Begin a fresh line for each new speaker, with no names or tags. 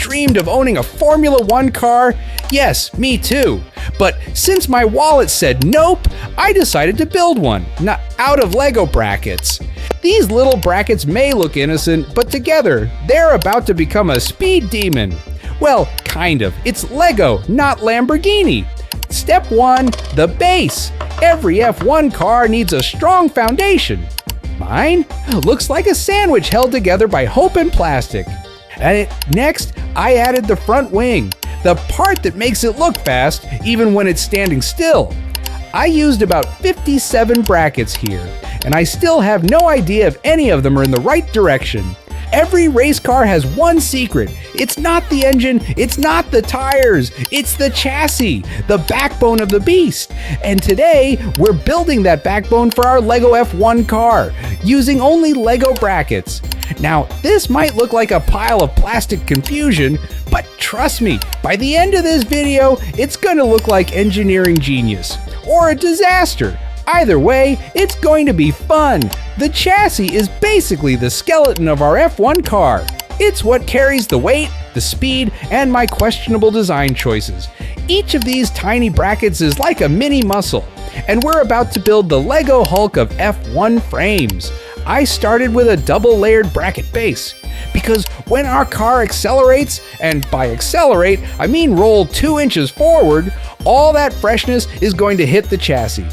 dreamed of owning a Formula One car? Yes, me too. But since my wallet said nope, I decided to build one, not out of Lego brackets. These little brackets may look innocent, but together, they're about to become a speed demon. Well, kind of. It's Lego, not Lamborghini. Step 1, the base. Every F1 car needs a strong foundation. Mine looks like a sandwich held together by hope and plastic. Next, I added the front wing, the part that makes it look fast even when it's standing still. I used about 57 brackets here, and I still have no idea if any of them are in the right direction. Every race car has one secret. It's not the engine, it's not the tires, it's the chassis, the backbone of the beast. And today, we're building that backbone for our LEGO F1 car, using only LEGO brackets. Now, this might look like a pile of plastic confusion, but trust me, by the end of this video, it's gonna look like engineering genius, or a disaster. Either way, it's going to be fun. The chassis is basically the skeleton of our F1 car. It's what carries the weight, the speed, and my questionable design choices. Each of these tiny brackets is like a mini muscle, and we're about to build the Lego Hulk of F1 frames. I started with a double-layered bracket base, because when our car accelerates, and by accelerate, I mean roll 2 inches forward, all that freshness is going to hit the chassis.